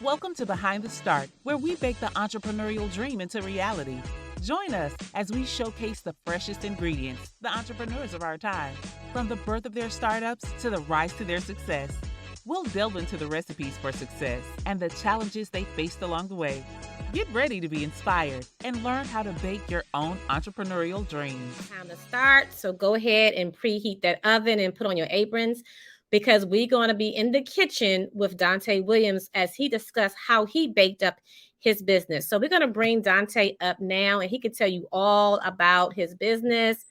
Welcome to Behind the Start, where we bake the entrepreneurial dream into reality. Join us as we showcase the freshest ingredients, the entrepreneurs of our time, from the birth of their startups to the rise to their success. We'll delve into the recipes for success and the challenges they faced along the way. Get ready to be inspired and learn how to bake your own entrepreneurial dreams. Time to start. So go ahead and preheat that oven and put on your aprons because we're going to be in the kitchen with Dante Williams as he discussed how he baked up his business. So we're going to bring Dante up now and he can tell you all about his business.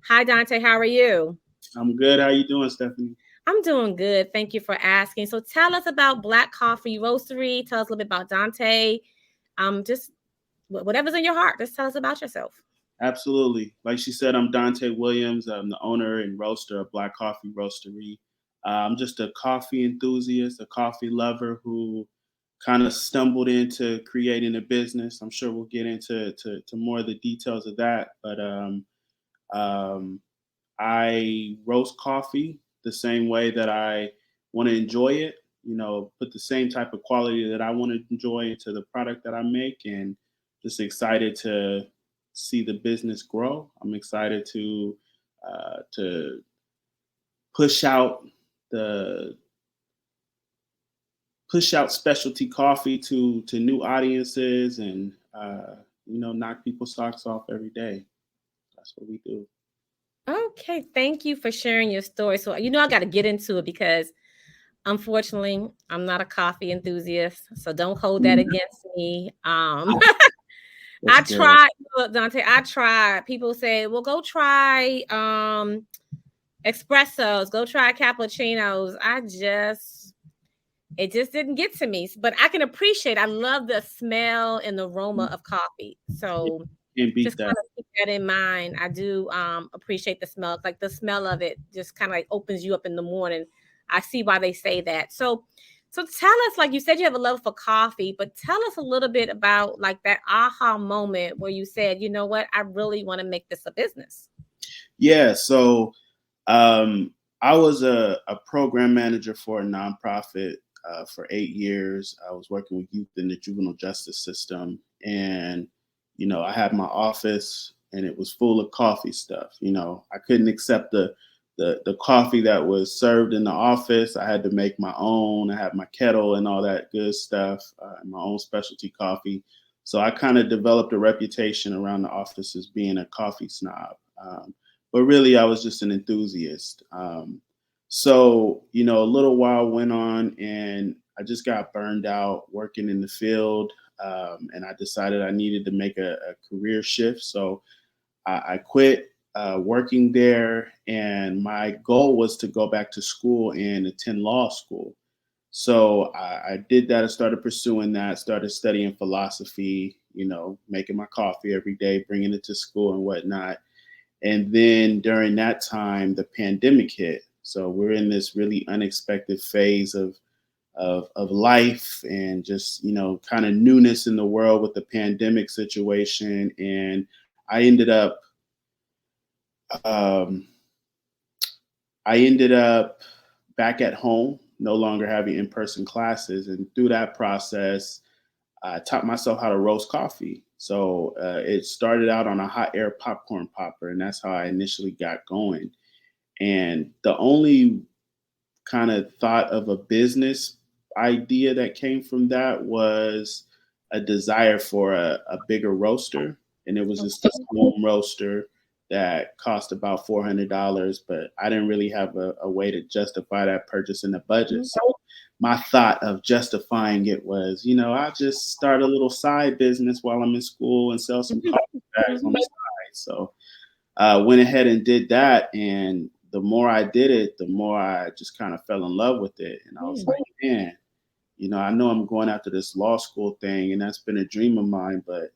Hi, Dante. How are you? I'm good. How you doing, Stephanie? I'm doing good. Thank you for asking. So tell us about Black Coffee Roastery. Tell us a little bit about Dante. Just whatever's in your heart. Just tell us about yourself. Absolutely. Like she said, I'm Dante Williams. I'm the owner and roaster of Black Coffee Roastery. I'm just a coffee enthusiast, a coffee lover who kind of stumbled into creating a business. I'm sure we'll get into more of the details of that. But um, I roast coffee the same way that I want to enjoy it. You know, put the same type of quality that I want to enjoy into the product that I make, and just excited to see the business grow. I'm excited to push out the push out specialty coffee to new audiences, and knock people's socks off every day. That's what we do. Okay, thank you for sharing your story. So, I got to get into it because unfortunately, I'm not a coffee enthusiast. So don't hold that against me. That's I good. tried, look, Dante, I tried. People say, well, go try espressos, go try cappuccinos. It just didn't get to me. But I can appreciate, I love the smell and the aroma of coffee. So Can't beat just kind that. of keep that in mind. I do appreciate the smell. Like the smell of it just kind of like opens you up in the morning. I see why they say that. So tell us, like you said, you have a love for coffee, but tell us a little bit about like that aha moment where you said, you know what, I really want to make this a business. Yeah. So I was a program manager for a nonprofit for 8 years. I was working with youth in the juvenile justice system, and I had my office, and it was full of coffee stuff. I couldn't accept the coffee that was served in the office. I had to make my own. I had my kettle and all that good stuff, my own specialty coffee. So I kind of developed a reputation around the office as being a coffee snob. But really, I was just an enthusiast. A little while went on, and I just got burned out working in the field. And I decided I needed to make a career shift. So I quit working there, and my goal was to go back to school and attend law school. So I did that. I started pursuing that, started studying philosophy, making my coffee every day, bringing it to school and whatnot. And then during that time, the pandemic hit. So we're in this really unexpected phase of life, and just kind of newness in the world with the pandemic situation. And I ended up um, I ended up back at home, no longer having in-person classes, and through that process, I taught myself how to roast coffee. So it started out on a hot air popcorn popper, and that's how I initially got going. And the only kind of thought of a business idea that came from that was a desire for a bigger roaster. And it was just this home roaster that cost about $400, but I didn't really have a way to justify that purchase in the budget. So my thought of justifying it was, I'll just start a little side business while I'm in school and sell some coffee bags on the side. So went ahead and did that. And the more I did it, the more I just kind of fell in love with it. And I was like, man, I know I'm going after this law school thing, and that's been a dream of mine, but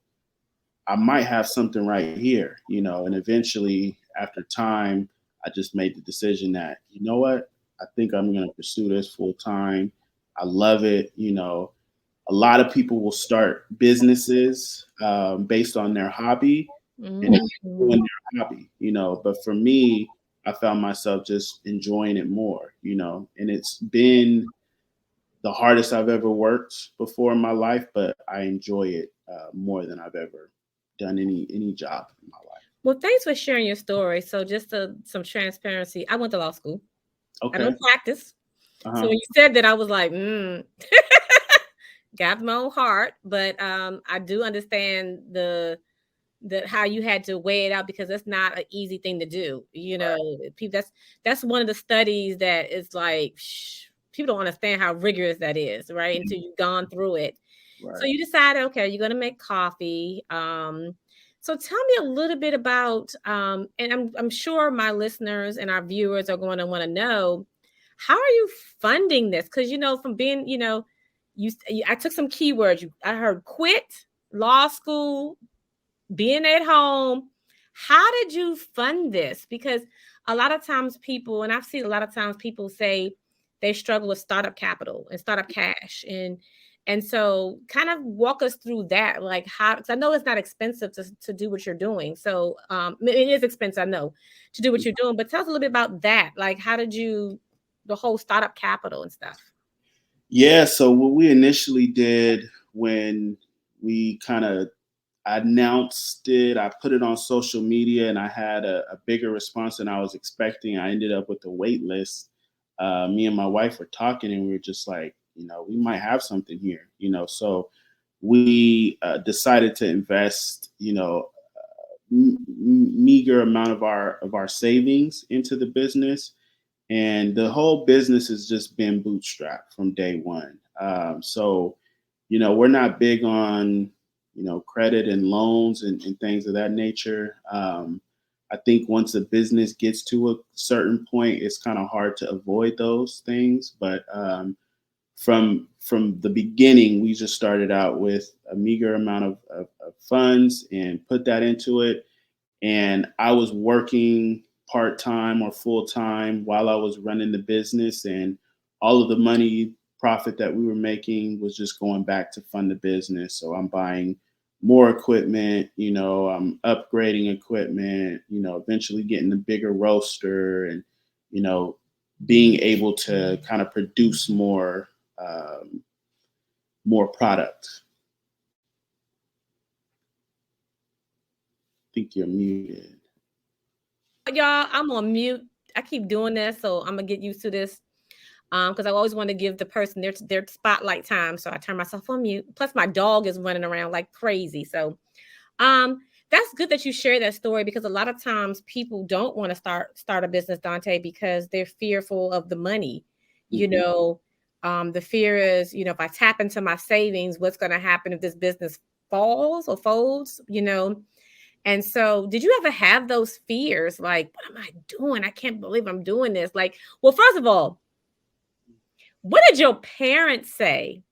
I might have something right here, and eventually after time, I just made the decision that, you know what, I think I'm going to pursue this full time. I love it. A lot of people will start businesses based on their hobby, and doing their hobby, but for me, I found myself just enjoying it more, and it's been the hardest I've ever worked before in my life, but I enjoy it more than I've ever done any job in my life. Well, thanks for sharing your story. So just some transparency. I went to law school. I Okay. don't practice. So Uh-huh. when you said that, I was like, got my own heart. But I do understand the how you had to weigh it out, because that's not an easy thing to do. People, that's one of the studies that is like, people don't understand how rigorous that is, right? Until you've gone through it. So Right. you decided, okay, you're going to make coffee. So tell me a little bit about, and I'm sure my listeners and our viewers are going to want to know, how are you funding this? Because from being, I took some keywords. I heard quit law school, being at home. How did you fund this? Because a lot of times people, and I've seen a lot of times people say they struggle with startup capital and startup cash. And so kind of walk us through that, like how, because I know it's not expensive to do what you're doing. So it is expensive, I know, to do what you're doing, but tell us a little bit about that. Like, how did you, the whole startup capital and stuff? Yeah. So what we initially did when we kind of announced it, I put it on social media, and I had a bigger response than I was expecting. I ended up with a wait list. Me and my wife were talking, and we were just like, we might have something here, So we decided to invest, meager amount of our savings into the business, and the whole business has just been bootstrapped from day one. So we're not big on credit and loans and things of that nature. I think once a business gets to a certain point, it's kind of hard to avoid those things. But from the beginning, we just started out with a meager amount of funds and put that into it. And I was working part time or full time while I was running the business, and all of the money profit that we were making was just going back to fund the business. So I'm buying more equipment, I'm upgrading equipment, eventually getting a bigger roaster, and you know being able to kind of produce um, more product. I think you're muted. Y'all, I'm on mute. I keep doing this, so I'm gonna get used to this. Because I always want to give the person their spotlight time, so I turn myself on mute. Plus, my dog is running around like crazy. So, that's good that you share that story, because a lot of times people don't want to start a business, Dante, because they're fearful of the money. You Mhm. know, the fear is, if I tap into my savings, what's going to happen if this business falls or folds? And so, did you ever have those fears? Like, what am I doing? I can't believe I'm doing this. Like, well, first of all, what did your parents say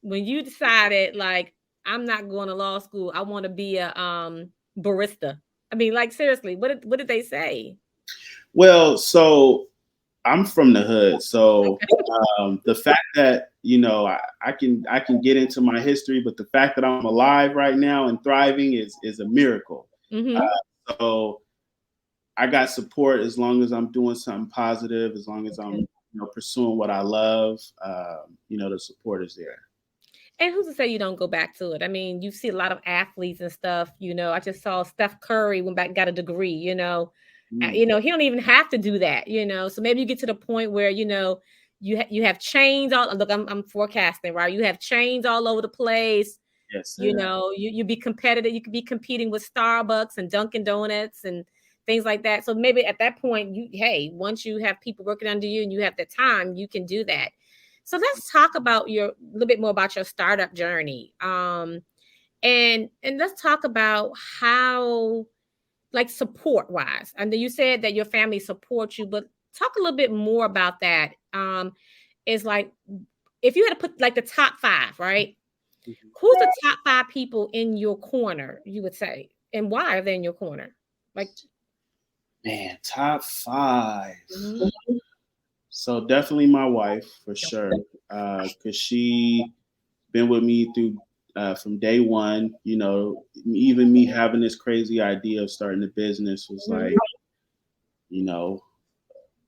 when you decided, like, I'm not going to law school, I want to be a barista? I mean, like, seriously, what did they say? Well, so I'm from the hood, so Okay. the fact that I can get into my history, but the fact that I'm alive right now and thriving is a miracle. Mm-hmm. So I got support as long as I'm doing something positive, as long as I'm Okay. pursuing what I love. The support is there. And who's to say you don't go back to it? I mean, you see a lot of athletes and stuff. I just saw Steph Curry went back, got a degree. Mm, He don't even have to do that. So maybe you get to the point where you have chains all. Look, I'm forecasting, right? You have chains all over the place. yes, sir. You be competitive. You could be competing with Starbucks and Dunkin' Donuts and things like that. So maybe at that point, once you have people working under you and you have the time, you can do that. So let's talk about a little bit more about your startup journey. And let's talk about how, like, support wise. And then you said that your family supports you, but talk a little bit more about that. Is like, if you had to put like the top five, right? Mhm. Who's the top five people in your corner, you would say, and why are they in your corner? Like, Man, top five. mhm, So definitely my wife for sure, because she been with me through from day one. Even me having this crazy idea of starting a business was mhm, like, you know,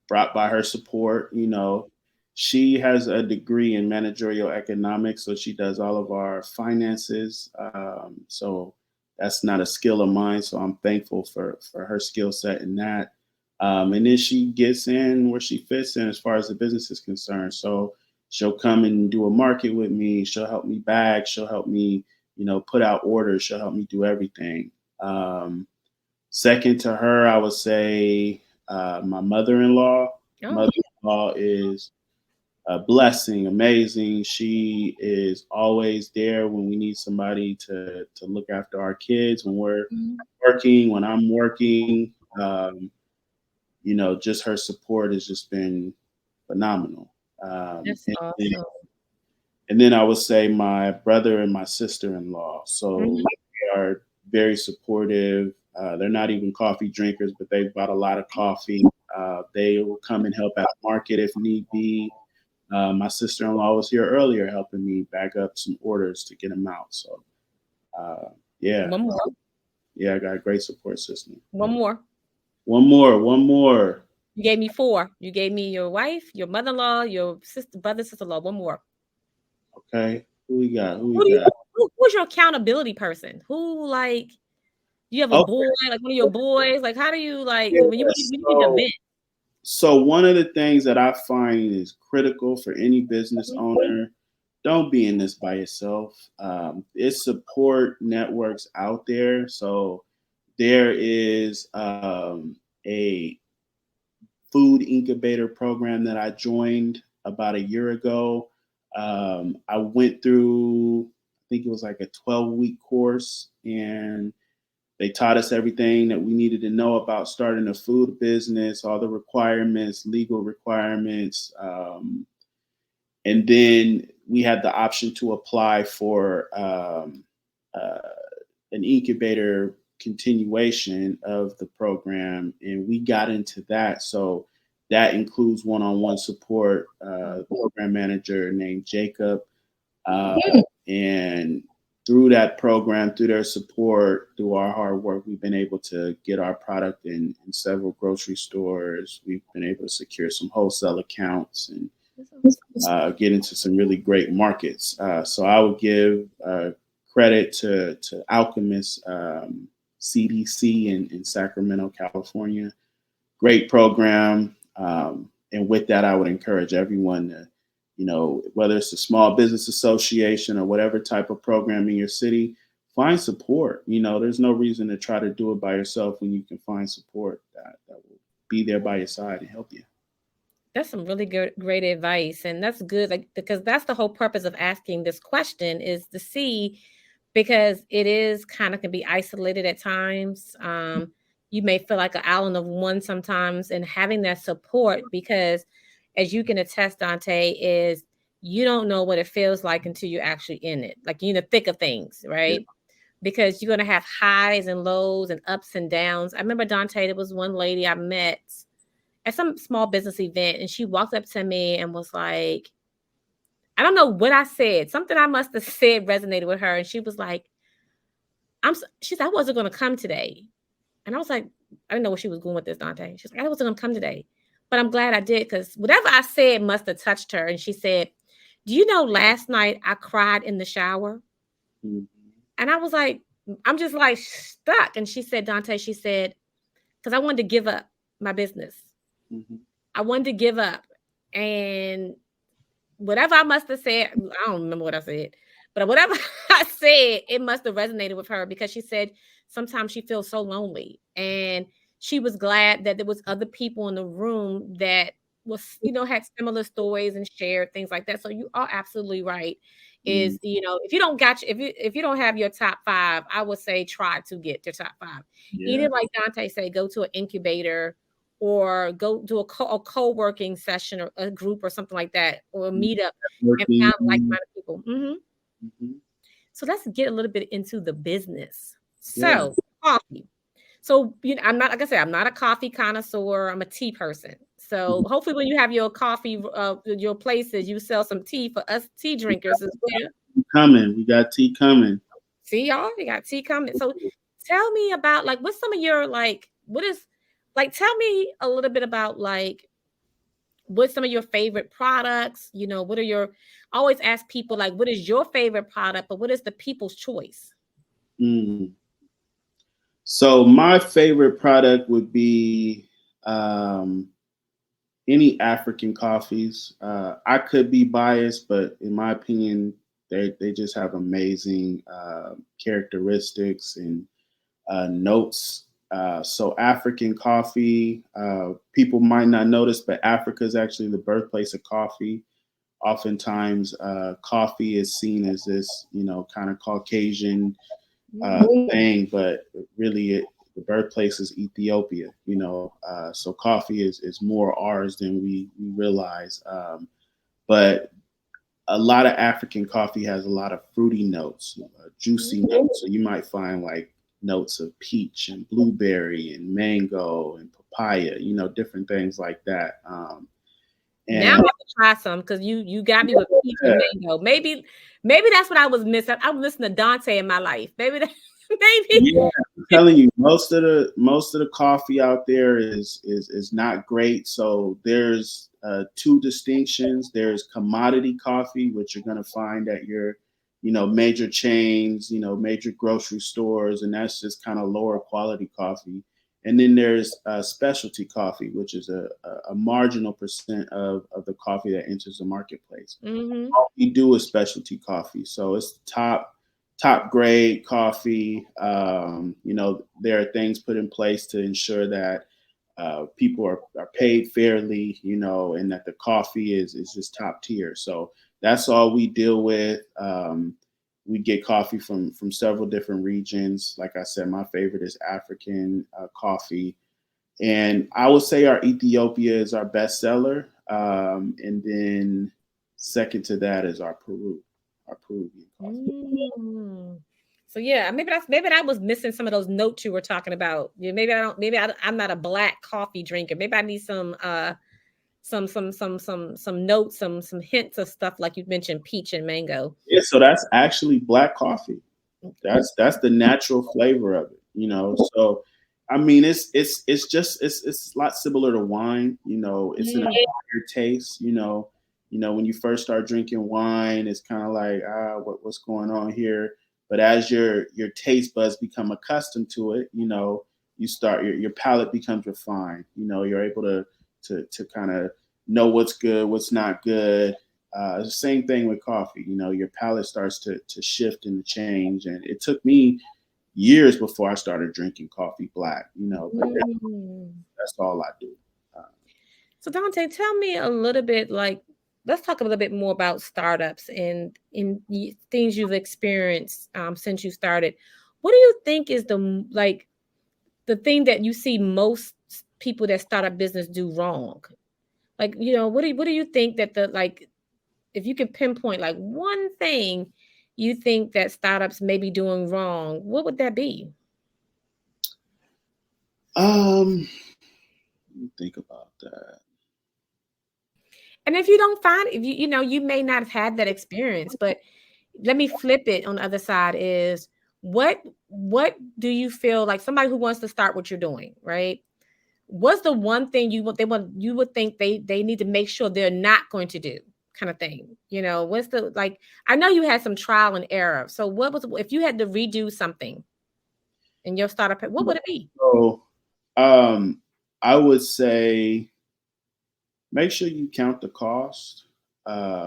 brought by her support. She has a degree in managerial economics, so she does all of our finances. So that's not a skill of mine. So I'm thankful for her skill set in that. And then she gets in where she fits in as far as the business is concerned. So she'll come and do a market with me. She'll help me bag. She'll help me, put out orders. She'll help me do everything. Second to her, I would say my mother-in-law. Oh, Mother-in-law is a blessing, amazing. She is always there when we need somebody to look after our kids when we're mhm. working, when I'm working. Just her support has just been phenomenal. Um, That's and, then, awesome. and then I would say my brother and my sister-in-law. So Mhm. they are very supportive. They're not even coffee drinkers, but they've bought a lot of coffee. They will come and help out market if need be. My sister-in-law was here earlier helping me bag up some orders to get them out. So uh, yeah, One more. yeah, I got a great support system. One more. One more. You gave me four. You gave me your wife, your mother-in-law, your sister, brother, sister-in-law. One more. Okay, who we got? Who we Who do you? got? Who's your accountability person? Who like? Do you have a Okay, boy, like one of your boys? Like, how do you like yeah, when you need to vent? so one of the things that I find is critical for any business owner, don't be in this by yourself. It's support networks out there. So there is a food incubator program that I joined about a year ago. I went through, I think it was like a 12-week course, and they taught us everything that we needed to know about starting a food business, all the requirements, legal requirements. And then we had the option to apply for uh, an incubator continuation of the program, and we got into that. So that includes one-on-one support, program manager named Jacob, uh, and through that program, through their support, through our hard work, we've been able to get our product in several grocery stores. We've been able to secure some wholesale accounts and get into some really great markets. So I would give credit to Alchemist CDC in Sacramento, California. Great program. And with that, I would encourage everyone to, whether it's a small business association or whatever type of program in your city, find support. There's no reason to try to do it by yourself when you can find support that will be there by your side and help you. That's some really good, great advice, and that's good. Like because that's the whole purpose of asking this question is to see, because it is kind of can be isolated at times. You may feel like an island of one sometimes, and having that support because, as you can attest, Dante, is you don't know what it feels like until you're actually in it, like you're in the thick of things, Yeah. right? Because you're gonna have highs and lows and ups and downs. I remember Dante, there was one lady I met at some small business event, and she walked up to me and was like, I don't know what I said. Something I must have said resonated with her. And she was like, she said, I wasn't going to come today. And I was like, I didn't know where she was going with this, Dante. She's like, I wasn't going to come today, but I'm glad I did because whatever I said must have touched her. And she said, do you know last night I cried in the shower? Mhm. And I was like, I'm just like stuck. And she said, Dante, she said, because I wanted to give up my business. Mhm. I wanted to give up. And whatever I must have said, I don't remember what I said, but whatever I said, it must have resonated with her because she said sometimes she feels so lonely. And she was glad that there was other people in the room that was, had similar stories and shared things like that. So you are absolutely right. Mhm. Is if you don't got if you don't have your top five, I would say try to get your top five. Yeah. Either like Dante say, go to an incubator or go do a co-working session or a group or something like that, or a meetup and Working. found like-minded people. Mhm. So let's get a little bit into the business. Yeah. So coffee. So I'm not, like I said, I'm not a coffee connoisseur. I'm a tea person. So hopefully, when you have your coffee, your places, you sell some tea for us tea drinkers as well. Coming. We got tea coming. See y'all, we got tea coming. So tell me about like what's some of your like what is like tell me a little bit about like what's some of your favorite products? You know, what are your, I always ask people like, what is your favorite product, but what is the people's choice? Mm. So my favorite product would be any African coffees. I could be biased, but in my opinion, they just have amazing characteristics and notes. So African coffee, people might not notice, but Africa is actually the birthplace of coffee. Oftentimes, coffee is seen as this, kind of Caucasian thing, but really the birthplace is Ethiopia. So coffee is more ours than we realize. But a lot of African coffee has a lot of fruity notes, juicy notes. So you might find like notes of peach and blueberry and mango and papaya, different things like that. Now I And have to try some because you got me with peach and mango. Maybe that's what I was missing. I was listening to Dante in my life. Maybe that, maybe. yeah, I'm telling you, most of the coffee out there is not great. So there's two distinctions. There's commodity coffee, which you're going to find at your, major chains, major grocery stores, and that's just kind of lower quality coffee. And then there's specialty coffee, which is a marginal percent of the coffee that enters the marketplace. Mm-hmm. All we do is specialty coffee, so it's the top grade coffee. There are things put in place to ensure that people are paid fairly, and that the coffee is just top tier. So that's all we deal with. We get coffee from several different regions. Like I said, my favorite is African coffee. And I would say our Ethiopia is our best seller. And then second to that is our Peruvian coffee. Mm. So yeah, maybe I was missing some of those notes you were talking about. Yeah, I'm not a black coffee drinker. Maybe I need some notes, some hints of stuff like you mentioned, peach and mango. Yeah, so that's actually black coffee. That's the natural flavor of it. So I mean, it's a lot similar to wine. It's an acquired taste. When you first start drinking wine, it's kind of like what's going on here. But as your taste buds become accustomed to it, you start your palate becomes refined. You're able to kind of know what's good, what's not good. The same thing with coffee. Your palate starts to shift and to change. And it took me years before I started drinking coffee black. But that's all I do. So Dante, tell me a little bit, like, let's talk a little bit more about startups and in things you've experienced since you started. What do you think is the thing that you see most people that start a business do wrong? Like, what do you think that if you could pinpoint like one thing you think that startups may be doing wrong, what would that be? Let me think about that. And if you don't find, if you may not have had that experience, but let me flip it on the other side is what do you feel like somebody who wants to start what you're doing, right? What's the one thing you would think they need to make sure they're not going to do, kind of thing? What's the, like, I know you had some trial and error. So what was, if you had to redo something in your startup, what would it be? So I would say make sure you count the cost.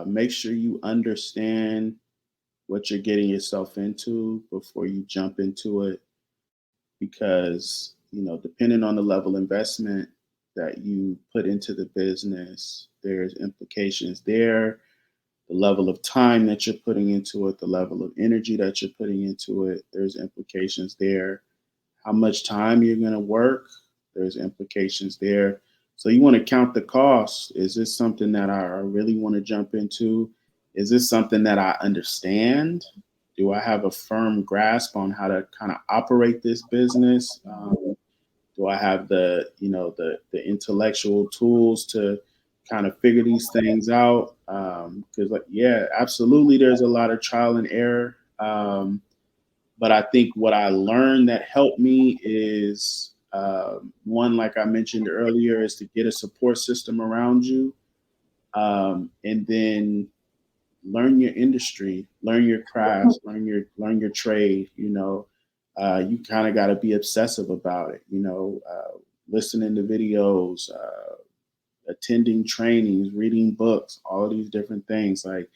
Make sure you understand what you're getting yourself into before you jump into it, because depending on the level of investment that you put into the business, there's implications there. The level of time that you're putting into it, the level of energy that you're putting into it, there's implications there. How much time you're going to work, there's implications there. So you want to count the costs. Is this something that I really want to jump into? Is this something that I understand? Do I have a firm grasp on how to kind of operate this business? Do I have the intellectual tools to kind of figure these things out? Because absolutely, there's a lot of trial and error. But I think what I learned that helped me is one, like I mentioned earlier, is to get a support system around you. And then learn your industry, learn your craft, learn your trade. You kind of got to be obsessive about it. Listening to videos, attending trainings, reading books, all of these different things. Like,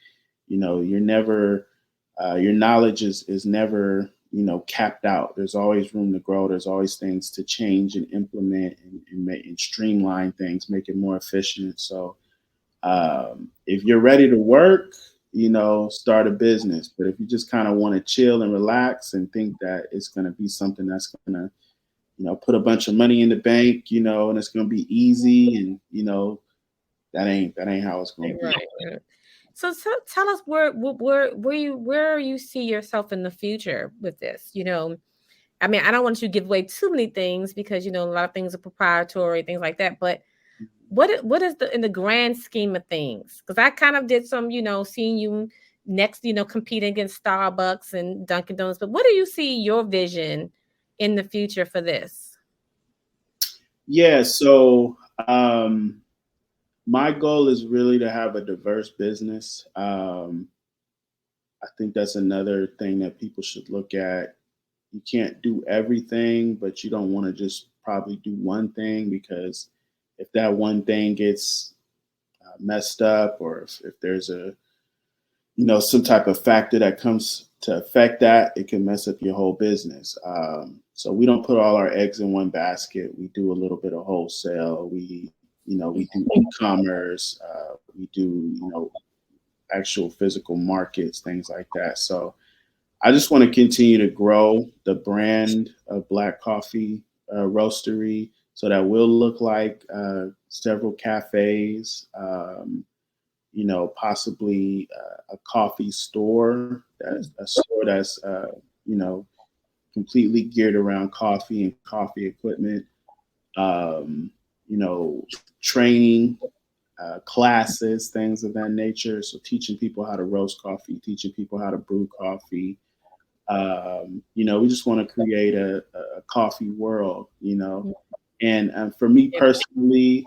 you're never, your knowledge is never, capped out. There's always room to grow. There's always things to change and implement and streamline things, make it more efficient. So if you're ready to work, start a business. But if you just kind of want to chill and relax and think that it's going to be something that's going to, put a bunch of money in the bank, and it's going to be easy, and that ain't how it's going to be. Right. So tell us where you see yourself in the future with this. I mean, I don't want you to give away too many things because a lot of things are proprietary, things like that. But what is in the grand scheme of things? Because I kind of did some, seeing you next, competing against Starbucks and Dunkin' Donuts. But what do you see your vision in the future for this? Yeah, so my goal is really to have a diverse business. I think that's another thing that people should look at. You can't do everything, but you don't want to just probably do one thing, because if that one thing gets messed up, or if there's some type of factor that comes to affect that, it can mess up your whole business. So we don't put all our eggs in one basket. We do a little bit of wholesale. We do e-commerce. We do actual physical markets, things like that. So I just want to continue to grow the brand of Black Coffee Roastery, so that we'll look like several cafes, possibly a coffee store, that's completely geared around coffee and coffee equipment, training, classes, things of that nature. So teaching people how to roast coffee, teaching people how to brew coffee. We just want to create a coffee world, and for me personally,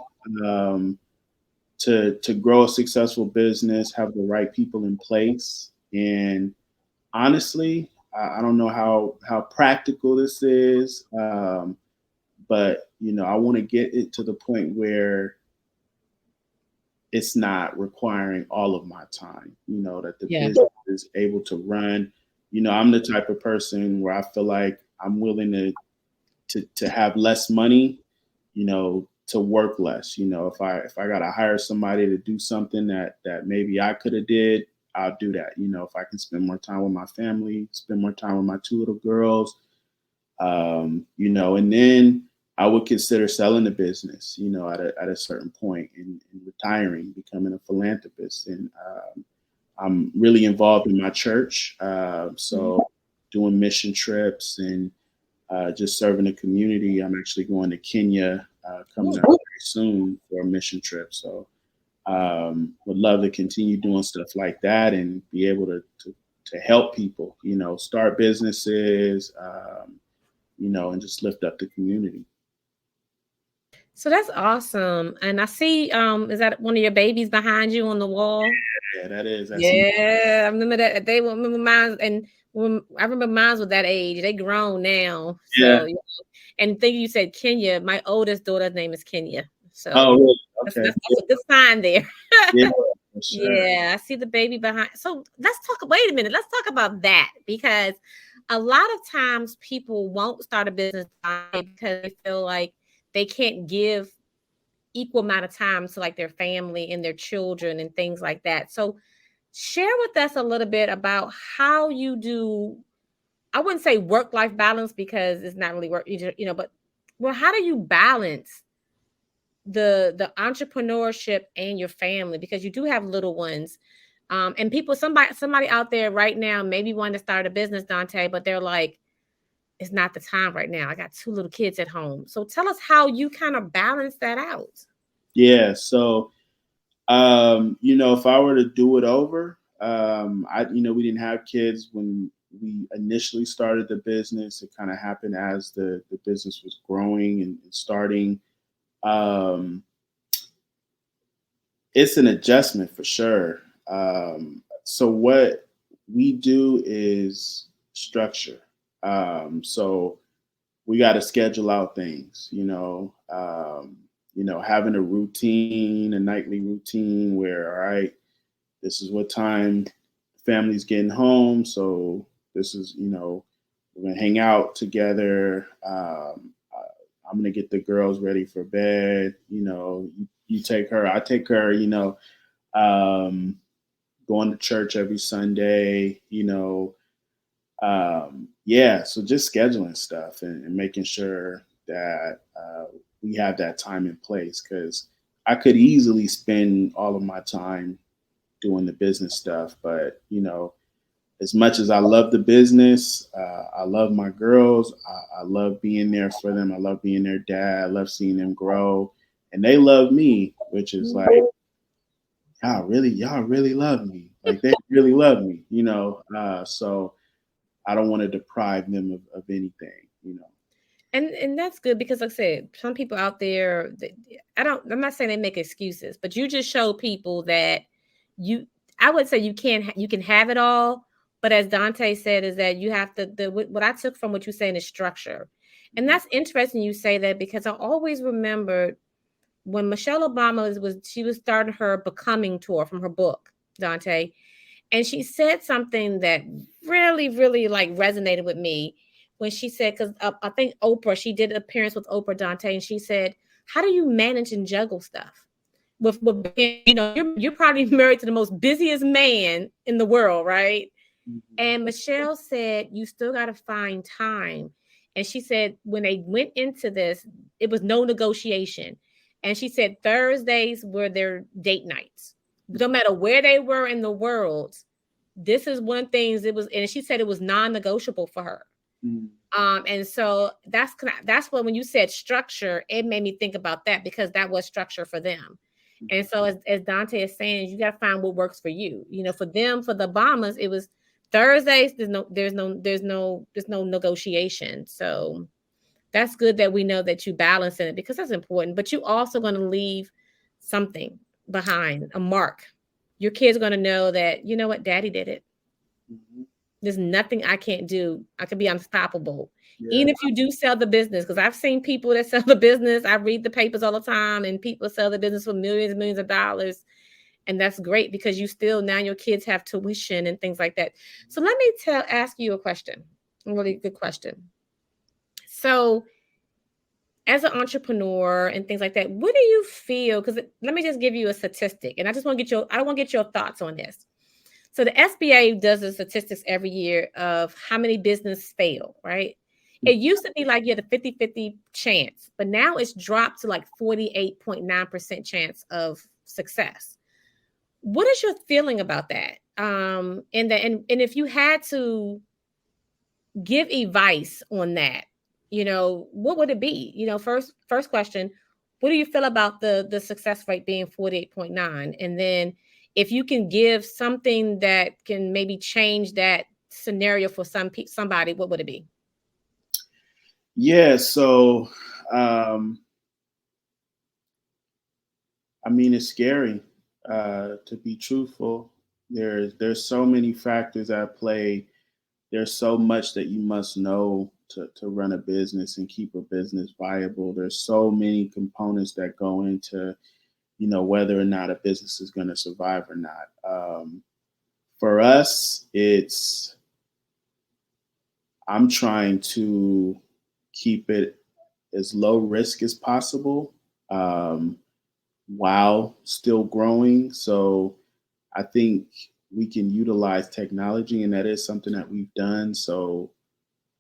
to grow a successful business, have the right people in place. And honestly, I don't know how practical this is, but I want to get it to the point where it's not requiring all of my time, that the business is able to run. I'm the type of person where I feel like I'm willing to have less money, to work less. If I gotta hire somebody to do something that maybe I could have did, I'll do that. If I can spend more time with my family, spend more time with my two little girls, and then I would consider selling the business, at a certain point, and retiring, becoming a philanthropist. And I'm really involved in my church, so doing mission trips and just serving the community. I'm actually going to Kenya coming up very soon for a mission trip. So would love to continue doing stuff like that and be able to help people, start businesses, and just lift up the community. So that's awesome. And I see, is that one of your babies behind you on the wall? Yeah, that is. I remember that. They remember mine, and when I remember mine was that age. They grown now. So, and think you said Kenya. My oldest daughter's name is Kenya. So, really? Okay, that's a good sign there. Yeah, for sure. Yeah, I see the baby behind. So let's talk. Wait a minute. Let's talk about that, because a lot of times people won't start a business because they feel like they can't give equal amount of time to like their family and their children and things like that. So share with us a little bit about how you do, I wouldn't say work-life balance because it's not really work, but how do you balance the entrepreneurship and your family, because you do have little ones, and somebody out there right now maybe wanting to start a business, Dante, but they're like, it's not the time right now. I got two little kids at home. So tell us how you kind of balance that out. Yeah. So, if I were to do it over, we didn't have kids when we initially started the business. It kind of happened as the business was growing and starting. It's an adjustment for sure. So what we do is structure. So we got to schedule out things, having a routine, a nightly routine where, all right, this is what time family's getting home. So this is, we're going to hang out together. I'm going to get the girls ready for bed. You take her, I take her, um, going to church every Sunday, yeah, so just scheduling stuff and making sure that we have that time in place because I could easily spend all of my time doing the business stuff, but as much as I love the business, I love my girls. I love being there for them. I love being their dad. I love seeing them grow, and they love me, which is like, y'all really love me. Like they really love me, so I don't want to deprive them of anything. And that's good because, like I said, some people out there, I'm not saying they make excuses, but you just show people that you, I would say you can have it all, but as Dante said, is that you have to, what I took from what you're saying is structure. And that's interesting you say that because I always remembered when Michelle Obama she was starting her Becoming tour from her book, Dante, and she said something that really, really like resonated with me when she said, because I think Oprah, she did an appearance with Oprah, Dante, and she said, "How do you manage and juggle stuff? With being, you're probably married to the most busiest man in the world, right?" And Michelle said, "You still got to find time." And she said, when they went into this, it was no negotiation. And she said Thursdays were their date nights. No matter where they were in the world, this is one thing it was, and she said it was non-negotiable for her. And so that's what, when you said structure, it made me think about that because that was structure for them. And so as Dante is saying, you got to find what works for you. For them, for the Obamas, it was Thursdays. There's no negotiation. So that's good that we know that you balance in it because that's important. But you also going to leave something behind, a mark. Your kids are going to know that, you know what, Daddy did it. There's nothing I can't do. I could be unstoppable. Yeah. Even if you do sell the business, because I've seen people that sell the business. I read the papers all the time, and people sell the business for millions and millions of dollars. And that's great because you still, now your kids have tuition and things like that. So let me ask you a question, a really good question. So as an entrepreneur and things like that, what do you feel? Because let me just give you a statistic, and I want to get your thoughts on this. So the SBA does the statistics every year of how many businesses fail, right? It used to be like you had a 50-50 chance, but now it's dropped to like 48.9% chance of success. What is your feeling about that? And if you had to give advice on that, what would it be? First question, what do you feel about the success rate being 48.9? And then if you can give something that can maybe change that scenario for somebody, what would it be? Yeah, so it's scary to be truthful. There's so many factors at play. There's so much that you must know to run a business and keep a business viable. There's so many components that go into, whether or not a business is going to survive or not. For us, I'm trying to keep it as low risk as possible while still growing. So I think we can utilize technology, and that is something that we've done. So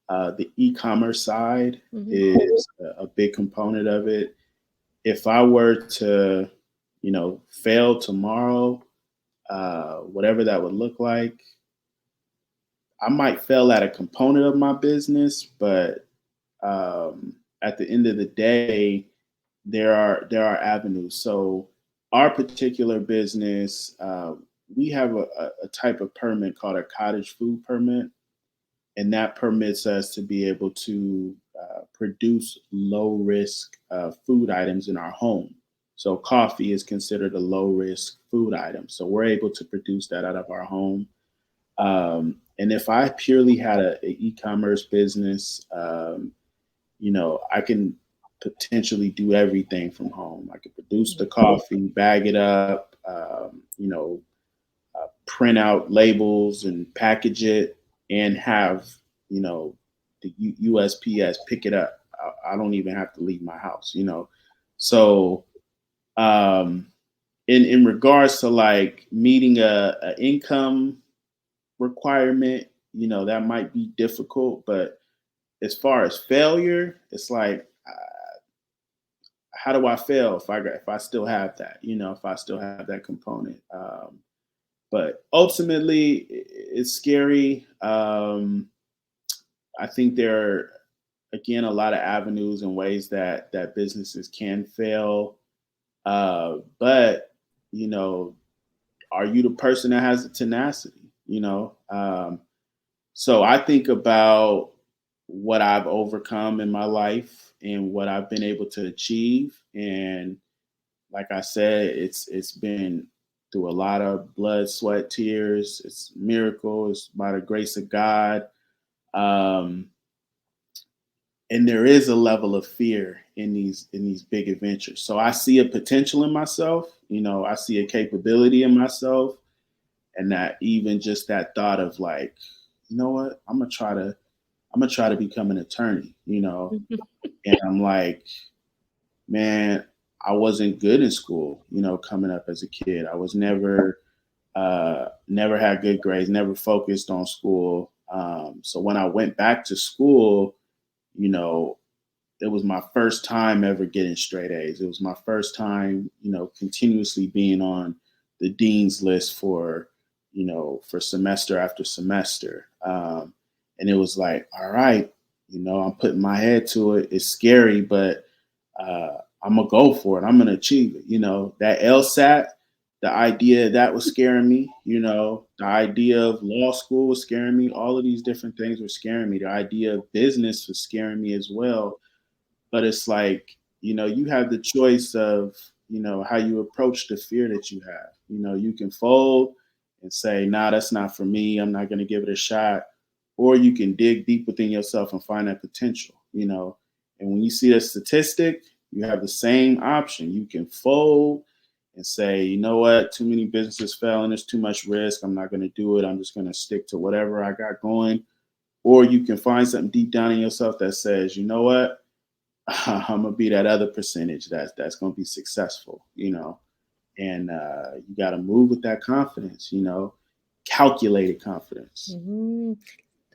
the e-commerce side is a big component of it. If I were to, fail tomorrow, whatever that would look like, I might fail at a component of my business, but at the end of the day, there are avenues. So our particular business, we have a type of permit called a cottage food permit, and that permits us to be able to produce low risk food items in our home. So coffee is considered a low risk food item. So we're able to produce that out of our home. And if I purely had a e-commerce business, I can potentially do everything from home. I could produce the coffee, bag it up, print out labels and package it, and have the USPS pick it up. I don't even have to leave my house. So in regards to like meeting a income requirement, that might be difficult. But as far as failure, it's like, how do I fail if I still have that? If I still have that component. But ultimately, it's scary. I think there are, again, a lot of avenues and ways that businesses can fail. But are you the person that has the tenacity? So I think about what I've overcome in my life and what I've been able to achieve. And like I said, it's been through a lot of blood, sweat, tears. It's a miracle. It's by the grace of God. Um, and there is a level of fear in these big adventures. So I see a potential in myself. I see a capability in myself, and that even just that thought of like, you know what, I'm gonna try to become an attorney. And I'm like, man, I wasn't good in school. Coming up as a kid, I was never had good grades, never focused on school. So when I went back to school, it was my first time ever getting straight A's. It was my first time, continuously being on the dean's list for semester after semester. And it was like, all right, I'm putting my head to it. It's scary, but I'm gonna go for it. I'm gonna achieve it. That LSAT, the idea that was scaring me. The idea of law school was scaring me. All of these different things were scaring me. The idea of business was scaring me as well. But it's like, you have the choice of, how you approach the fear that you have. You can fold and say, nah, that's not for me. I'm not going to give it a shot. Or you can dig deep within yourself and find that potential. And when you see a statistic, you have the same option. You can fold and say, you know what, too many businesses fail and there's too much risk. I'm not going to do it. I'm just going to stick to whatever I got going. Or you can find something deep down in yourself that says, you know what, I'm gonna be that other percentage that's gonna be successful, and you got to move with that confidence, calculated confidence. Mm-hmm.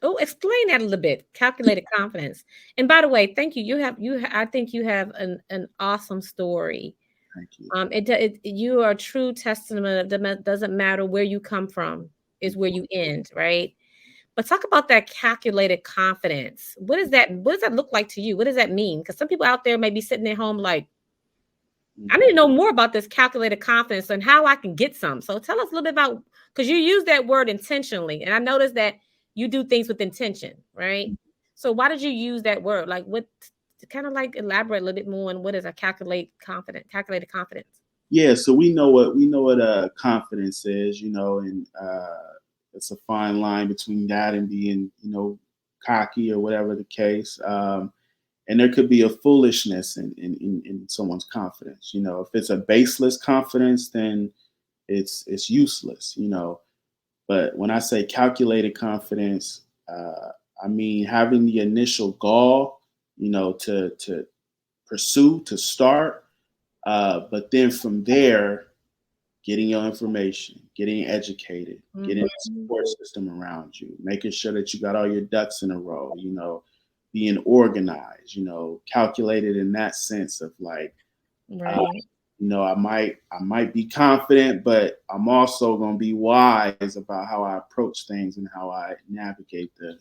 Oh, explain that a little bit. Calculated confidence. And by the way, thank you. I think you have an awesome story. Thank you. You are a true testament. That doesn't matter where you come from, is where you end, right? But talk about that calculated confidence. What does that look like to you? What does that mean? Because some people out there may be sitting at home like, I need to know more about this calculated confidence and how I can get some. So tell us a little bit about, because you use that word intentionally. And I noticed that you do things with intention, right? So why did you use that word? Like what, to kind of like elaborate a little bit more on what is a calculated confidence? Yeah, so we know what confidence is, and it's a fine line between that and being, cocky or whatever the case. And there could be a foolishness in someone's confidence. If it's a baseless confidence, then it's useless. But when I say calculated confidence, I mean having the initial gall, to pursue, to start, but then from there, getting your information, getting educated, getting a support system around you, making sure that you got all your ducks in a row, being organized, calculated in that sense of like, right. I might be confident, but I'm also going to be wise about how I approach things and how I navigate the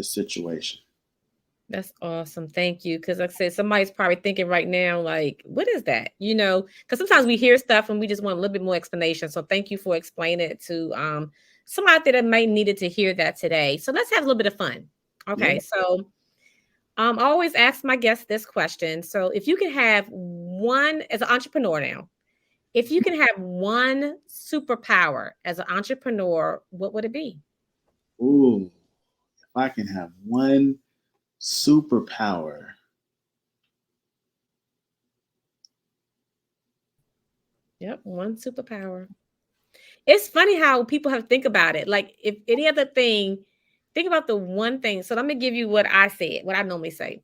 situation. That's awesome. Thank you. Because like I said, somebody's probably thinking right now, like, what is that? Because sometimes we hear stuff and we just want a little bit more explanation. So thank you for explaining it to somebody out there that might needed to hear that today. So let's have a little bit of fun. Okay. Yeah. So I always ask my guests this question. So if you could have one as an entrepreneur now, if you can have one superpower as an entrepreneur, what would it be? Ooh, if I can have one superpower. Yep, one superpower. It's funny how people have to think about it. Like if any other thing, think about the one thing. So let me give you what I said, what I normally say.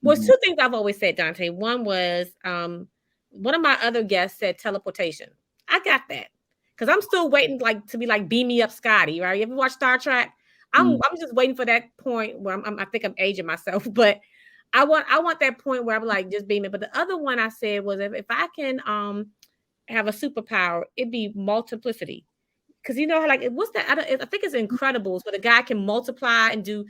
Well, it's Mhm. two things I've always said, Dante. One was one of my other guests said teleportation. I got that. Because I'm still waiting like to be like beam me up Scotty, right? You ever watch Star Trek? I'm Mhm. I'm just waiting for that point where I think I'm aging myself, but I want that point where I'm like just beam it. But the other one I said was if I can have a superpower, it'd be multiplicity. Because you know how like what's that? I think it's Incredibles, where the guy can multiply and do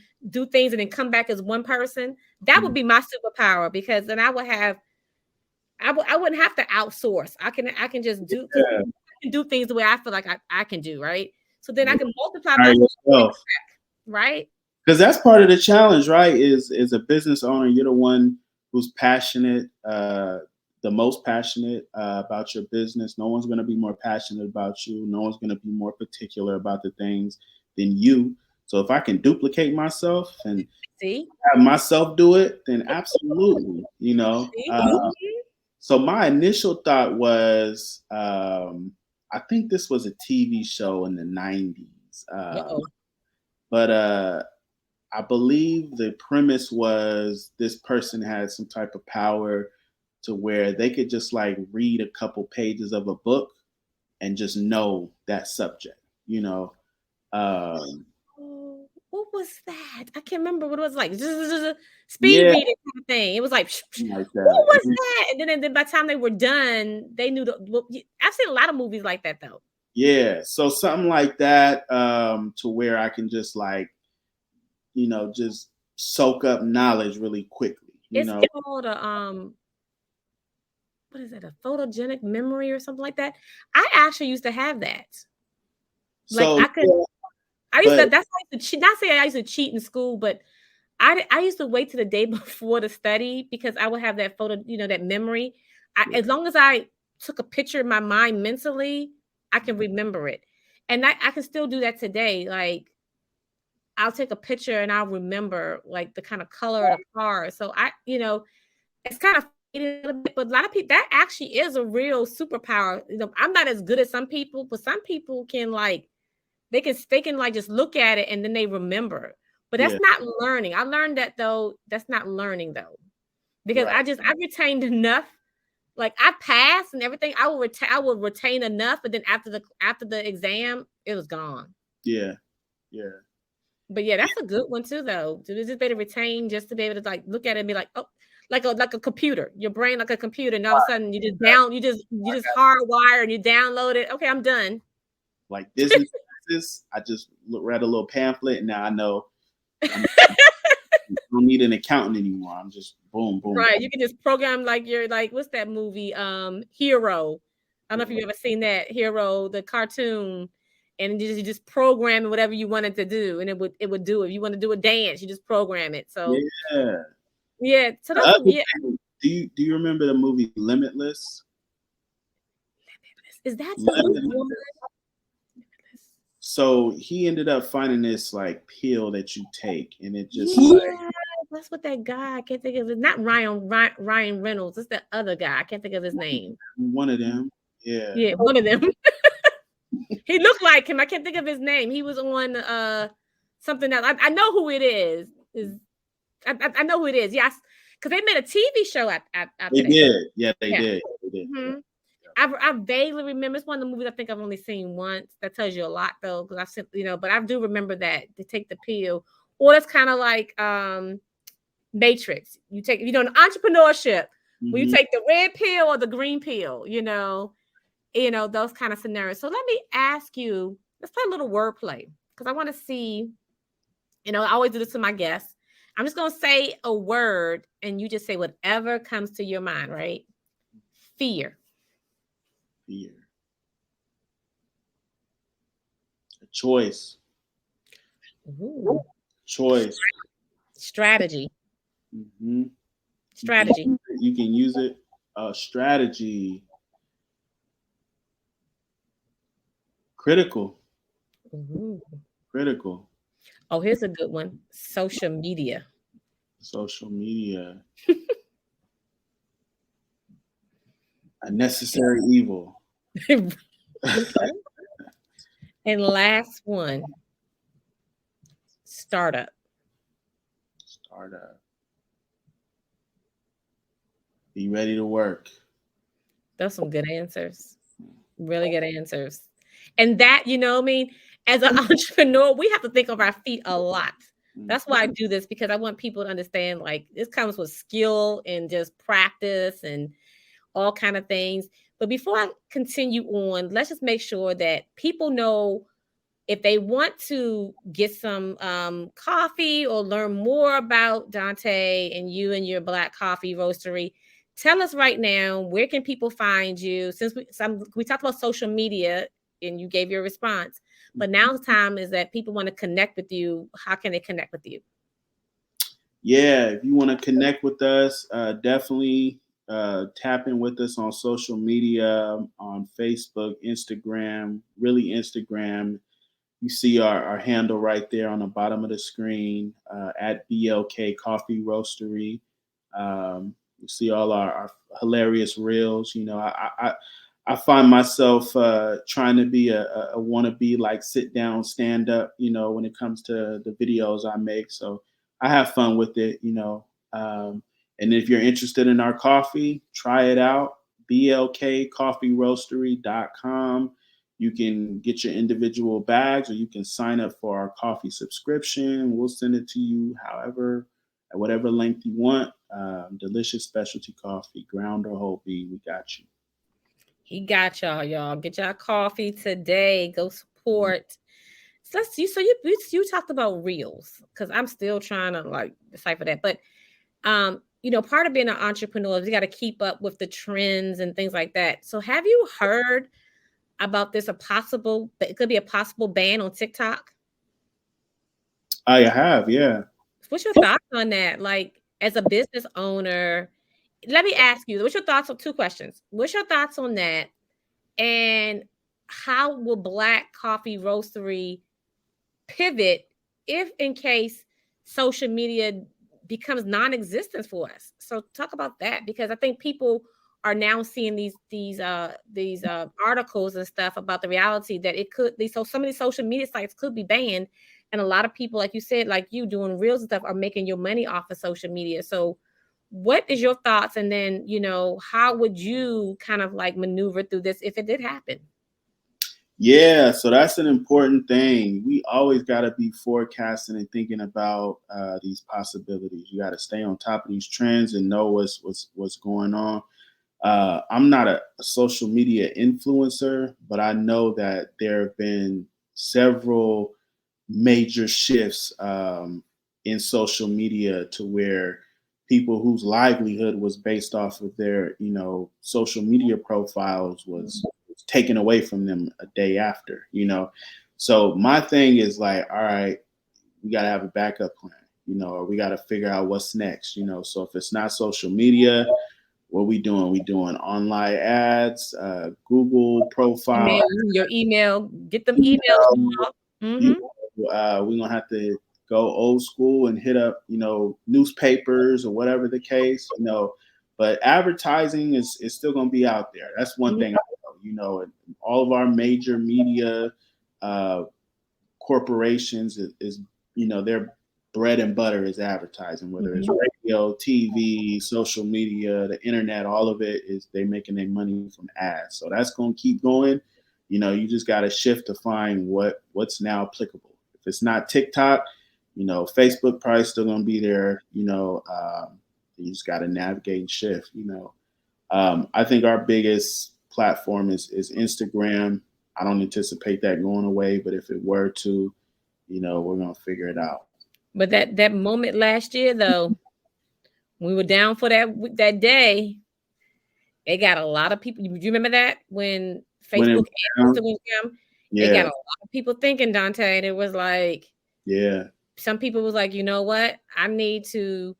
things and then come back as one person. That would be my superpower because then I wouldn't have to outsource. I can just do because Yeah. I can do things the way I feel like I can do, right? So then I Yeah. can multiply Hire myself, yourself. right? Because that's part of the challenge, right? Is a business owner, you're the one who's passionate, the most passionate about your business. No one's going to be more passionate about you. No one's going to be more particular about the things than you. So if I can duplicate myself and See, have myself do it, then absolutely, see, mhm. So my initial thought was, I think this was a TV show in the 90s, Uh-oh. but I believe the premise was this person had some type of power to where they could just like read a couple pages of a book and just know that subject, you know. Um, Oh, what was that? I can't remember what it was like. Speed yeah, reading kind of thing. It was like, something like what was that. that? And then by the time they were done, they knew I've seen a lot of movies like that though. Yeah, so something like that, to where I can just like, just soak up knowledge really quickly, It's called a what is it? A photogenic memory or something like that. I actually used to have that. Like So I could, yeah, I used to. but That's how I used to cheat. Not say I used to cheat in school, but I used to wait to the day before to study because I would have that photo, that memory. yeah, As long as I took a picture in my mind mentally, I can remember it. And I can still do that today. Like I'll take a picture and I'll remember like the kind of color of the car. So it's kind of faded a little bit, but a lot of people that actually is a real superpower. I'm not as good as some people, but some people can like they can like just look at it and then they remember. But that's yeah, not learning. I learned that though. That's not learning though, because right, I retained enough. Like I passed and everything. I would retain enough, but then after the exam, it was gone. yeah, yeah, But yeah, that's a good one too, though. To just be able to retain, just to be able to like look at it and be like, oh, like a computer, your brain like a computer, and all of a sudden you just hardwire and you download it. Okay, I'm done. like business taxes. I just read a little pamphlet and now I know I don't need an accountant anymore. I'm just boom, boom, Right. boom. You can just program like your like what's that movie? Hero. I don't know if you ever seen that Hero, the cartoon. And you just program whatever you wanted to do, and it would do it. If you want to do a dance, you just program it. So Yeah. yeah, so The that's other yeah. thing, do you remember the movie Limitless? Is that the Limitless. one? So he ended up finding this like pill that you take, and it just like Yeah, that's what that guy. I can't think of it. Not Ryan Reynolds. It's the other guy. I can't think of his name. one of them. Yeah. Yeah, one of them. He looked like him. I can't think of his name. He was on something else. I know who it is. I know who it is. Yes, because they made a TV show after They that. did. Yeah, they Yeah. did. They did. Yeah. hmm I vaguely remember. It's one of the movies I think I've only seen once. That tells you a lot though, because I've seen, but I do remember that to take the pill. Or it's kind of like Matrix. You take, in entrepreneurship, when you Mhm. take the red pill or the green pill, those kind of scenarios. So let me ask you, let's play a little wordplay because I want to see, I always do this to my guests. I'm just going to say a word and you just say whatever comes to your mind, right? Fear. Fear. A choice. Ooh. Choice. Strategy. hmm You can Strategy. you can use it. Strategy, critical, Ooh. critical. Oh, here's a good one. Social media. Social media, a necessary evil. Okay. And last one, startup. Startup. Be ready to work. Those some good answers. Really good answers. And that, I mean, as an entrepreneur, we have to think of our feet a lot. That's why I do this, because I want people to understand, like, this comes with skill and just practice and all kind of things. But before I continue on, let's just make sure that people know, if they want to get some coffee or learn more about Dante and you and your Black Coffee Roastery, tell us right now, where can people find you? Since we talked about social media and you gave your response, but now the time is that people want to connect with you. How can they connect with you? Yeah, if you want to connect with us, definitely tap in with us on social media, on Facebook, Instagram, really Instagram. You see our handle right there on the bottom of the screen, at BLK Coffee Roastery. You see all our hilarious reels. I find myself trying to be a wannabe, like, sit down, stand up, when it comes to the videos I make. So I have fun with it. And if you're interested in our coffee, try it out. blkcoffeeroastery.com. You can get your individual bags, or you can sign up for our coffee subscription. We'll send it to you however, at whatever length you want. Delicious specialty coffee, ground or whole bean. We got you. He got y'all. Get y'all coffee today. Go support. So let's see. So you talked about reels, because I'm still trying to, like, decipher that. But part of being an entrepreneur is you got to keep up with the trends and things like that. So have you heard about this? It could be a possible ban on TikTok. I have, yeah. What's your thoughts on that? Like, as a business owner, let me ask you, what's your thoughts on two questions? What's your thoughts on that? And how will Black Coffee Roastery pivot if, in case, social media becomes non-existent for us? So talk about that, because I think people are now seeing these articles and stuff about the reality that so some of these social media sites could be banned, and a lot of people, like you said, like you doing reels and stuff, are making your money off of social media. So what is your thoughts? And then, how would you kind of like maneuver through this if it did happen? Yeah, so that's an important thing. We always got to be forecasting and thinking about these possibilities. You got to stay on top of these trends and know what's going on. I'm not a social media influencer, but I know that there have been several major shifts in social media, to where people whose livelihood was based off of their, social media profiles was taken away from them a day after. So my thing is, like, all right, we got to have a backup plan, or we got to figure out what's next. So if it's not social media, what we doing? We doing online ads, Google profile. Your email, get them emails. We're gonna have to go old school and hit up, newspapers or whatever the case. But advertising is still gonna be out there. That's one thing I know. And all of our major media corporations is their bread and butter is advertising, whether it's radio, TV, social media, the internet. All of it is they making their money from ads. So that's going to keep going. You just got to shift to find what's now applicable. If it's not TikTok, Facebook probably still going to be there. You just got to navigate and shift. I think our biggest platform is Instagram. I don't anticipate that going away, but if it were to, we're going to figure it out. But that moment last year, though, we were down for that day. It got a lot of people. Do you remember that when Facebook and Instagram? Yeah. It got a lot of people thinking, Dante, and it was like, yeah, some people was like, you know what? I need to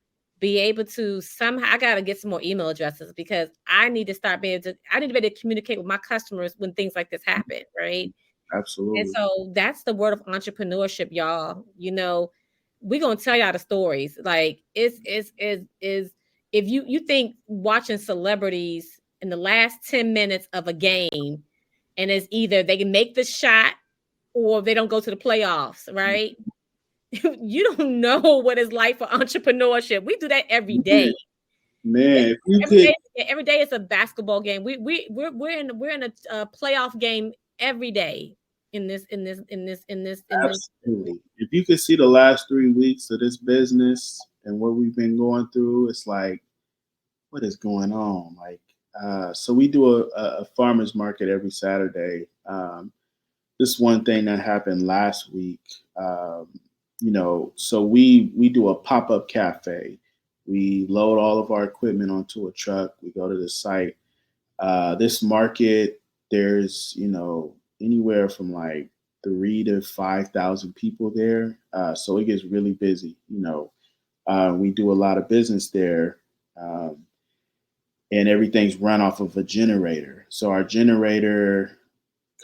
be able to somehow, I got to get some more email addresses because I need to be able to communicate with my customers when things like this happen, right? Absolutely. And so that's the word of entrepreneurship, y'all. We're going to tell y'all the stories. Like is if you think watching celebrities in the last 10 minutes of a game, and it's either they can make the shot or they don't go to the playoffs, right? You don't know what it's like for entrepreneurship. We do that every day. Man, every day it's a basketball game. We're in a playoff game every day in this. Absolutely. If you could see the last 3 weeks of this business and what we've been going through, it's like, what is going on? Like, so we do a farmer's market every Saturday. This one thing that happened last week, so we do a pop-up cafe. We load all of our equipment onto a truck. We go to the site. This market, there's, anywhere from like 3,000 to 5,000 people there. So it gets really busy. We do a lot of business there. And everything's run off of a generator. So our generator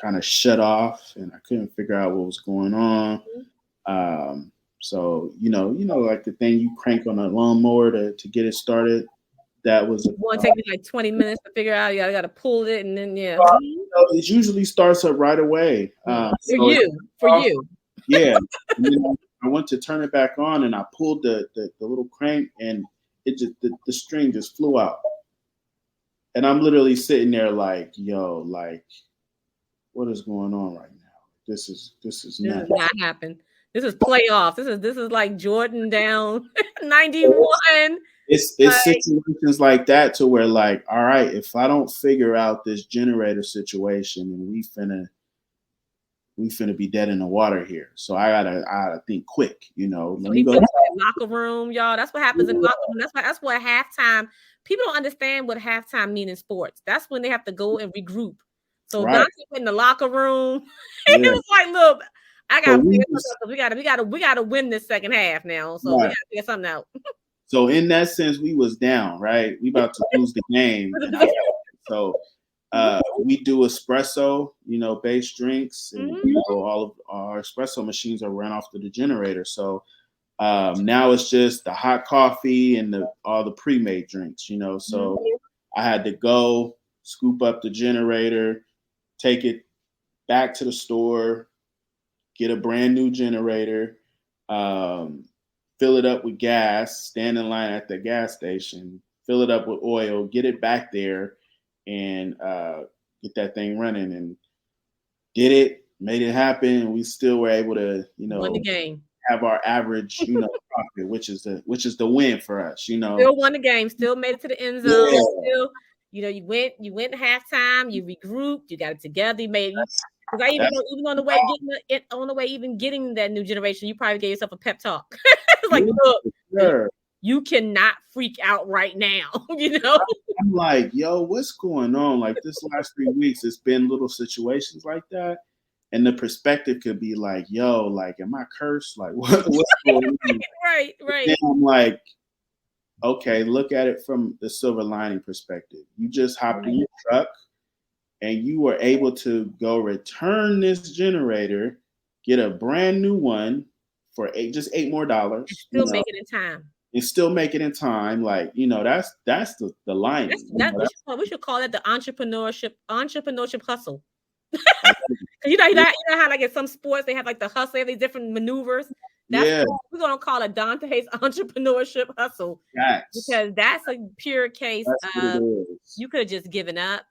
kind of shut off and I couldn't figure out what was going on. So, like the thing you crank on a lawnmower to get it started, that was going to take me like 20 minutes to figure out. You got to pull it and then, yeah. It usually starts up right away. For you. Yeah. I went to turn it back on and I pulled the little crank and it just, the string just flew out. And I'm literally sitting there like, yo, like, what is going on right now? This is not happen. This is playoffs. This is like Jordan down 91. It's situations like that to where like, all right, if I don't figure out this generator situation, and we finna be dead in the water here. So I gotta think quick, Let me go to the locker room, y'all. That's what happens in the locker room. That's what halftime. People don't understand what halftime means in sports. That's when they have to go and regroup. So Dante went in the locker room. He was like, "Look, I got we gotta win this second half now. So we gotta figure something out." So in that sense, we was down, right? We about to lose the game. So we do espresso, based drinks, and all of our espresso machines are run off to the generator. So now it's just the hot coffee and all the pre-made drinks, So I had to go scoop up the generator, take it back to the store, get a brand new generator, fill it up with gas, stand in line at the gas station, fill it up with oil, get it back there, and get that thing running. And did it, made it happen. We still were able to, win the game, have our average, profit, which is the win for us. Still won the game, still made it to the end zone. Yeah. Still, you went halftime, you regrouped, you got it together, you made. Because even on the way getting that new generation, you probably gave yourself a pep talk. It's like, look, you cannot freak out right now. I'm like, yo, what's going on? Like this last 3 weeks, it's been little situations like that, and the perspective could be like, yo, like, am I cursed? Like, what's going on? Right. And I'm like, okay, look at it from the silver lining perspective. You just hopped in your truck. And you were able to go return this generator, get a brand new one for $8 more. Still make it in time. And still make it in time. Like, that's the line. We should call that the entrepreneurship hustle. you know how like in some sports they have like the hustle, they have these different maneuvers. That's what we're gonna call it Dante's entrepreneurship hustle. Because that's a pure case of you could have just given up.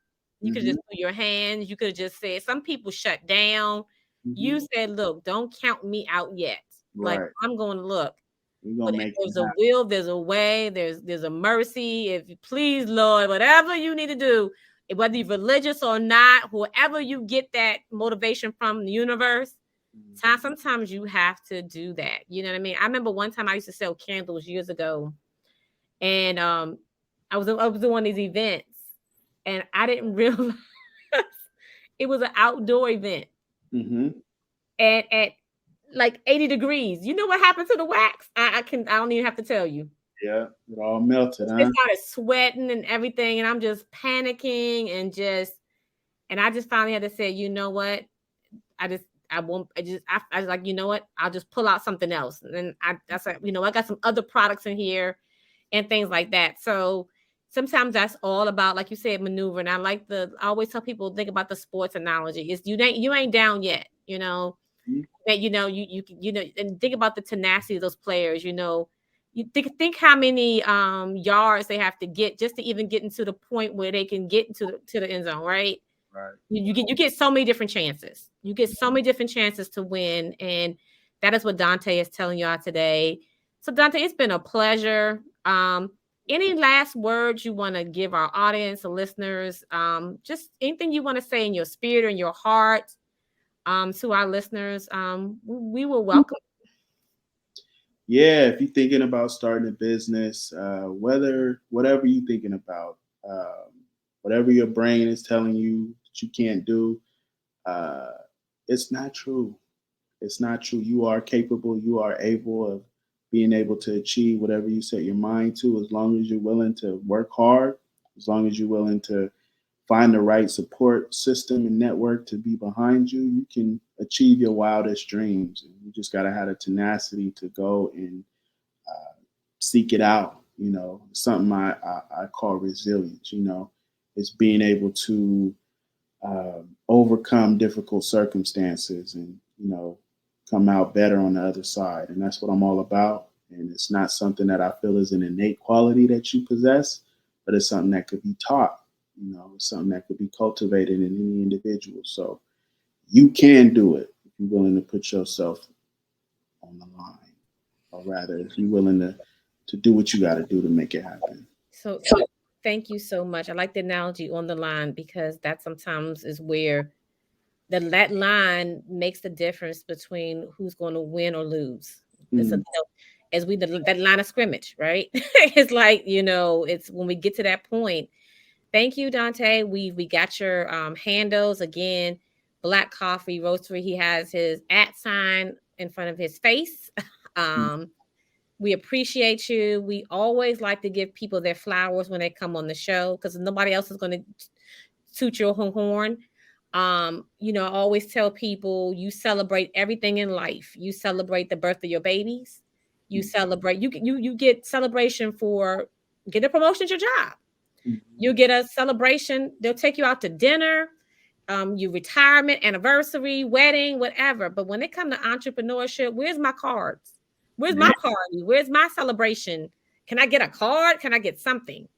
You could just put your hands. You could have just said, some people shut down. You said, look, don't count me out yet. Like, I'm going to look. There's a will, there's a way, there's a mercy. If you please, Lord, whatever you need to do, whether you're religious or not, whoever you get that motivation from the universe, sometimes you have to do that. You know what I mean? I remember one time I used to sell candles years ago. And I was doing one of these events. And I didn't realize it was an outdoor event. And at like 80 degrees. You know what happened to the wax? I don't even have to tell you. Yeah, it all melted, They huh? started sweating and everything, and I'm just panicking and I just finally had to say, you know what? I won't. I was like, you know what? I'll just pull out something else. And then that's like, I got some other products in here and things like that. So sometimes that's all about, like you said, maneuvering. I always tell people, think about the sports analogy. Is you ain't down yet, Mhm. that, and think about the tenacity of those players, you think how many yards they have to get just to even get into the point where they can get to the end zone, right? Right. You get so many different chances. You get so many different chances to win. And that is what Dante is telling y'all today. So Dante, it's been a pleasure. Any last words you want to give our audience, the listeners? Just anything you want to say in your spirit or in your heart, to our listeners. We will welcome. Yeah, if you're thinking about starting a business, whatever you're thinking about, um, whatever your brain is telling you that you can't do, uh, it's not true. It's not true. You are capable. You are able of being able to achieve whatever you set your mind to, as long as you're willing to work hard, as long as you're willing to find the right support system and network to be behind you. You can achieve your wildest dreams. And you just got to have the tenacity to go and seek it out. Something I call resilience. It's being able to overcome difficult circumstances and come out better on the other side. And that's what I'm all about. And it's not something that I feel is an innate quality that you possess, but it's something that could be taught. It's something that could be cultivated in any individual. So you can do it if you're willing to put yourself on the line, or rather, if you're willing to do what you got to do to make it happen. So thank you so much. I like the analogy on the line because that sometimes is where that line makes the difference between who's going to win or lose. It's Mm. as that line of scrimmage, right? It's like, it's when we get to that point. Thank you, Dante. We got your handles again. Black Coffee Roastery. He has his @ in front of his face. We appreciate you. We always like to give people their flowers when they come on the show because nobody else is going to toot your horn. I always tell people you celebrate everything in life. You celebrate the birth of your babies. You celebrate, you get celebration for get a promotion at your job. You get a celebration. They'll take you out to dinner, your retirement, anniversary, wedding, whatever. But when it comes to entrepreneurship, where's my cards? Where's my party? Where's my celebration? Can I get a card? Can I get something?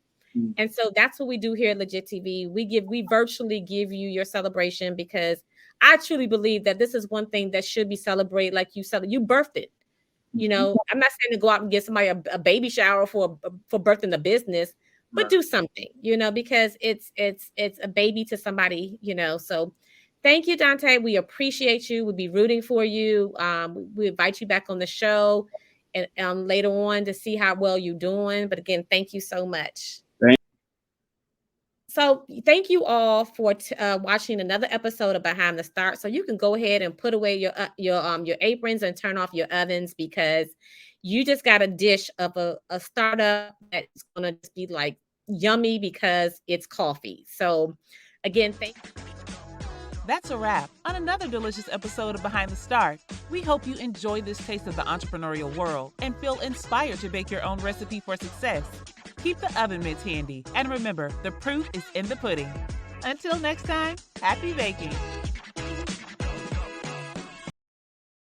And so that's what we do here at Legit TV. We virtually give you your celebration because I truly believe that this is one thing that should be celebrated. Like you said, you birthed it. I'm not saying to go out and get somebody a baby shower for birthing the business, but do something, because it's a baby to somebody, So thank you, Dante. We appreciate you. We'll be rooting for you. We invite you back on the show and later on to see how well you're doing. But again, thank you so much. So thank you all for watching another episode of Behind the Start. So you can go ahead and put away your aprons and turn off your ovens because you just got a dish of a startup that's going to just be like yummy because it's coffee. So again, thank you. That's a wrap on another delicious episode of Behind the Start. We hope you enjoy this taste of the entrepreneurial world and feel inspired to bake your own recipe for success. Keep the oven mitts handy, and remember, the proof is in the pudding. Until next time, happy baking.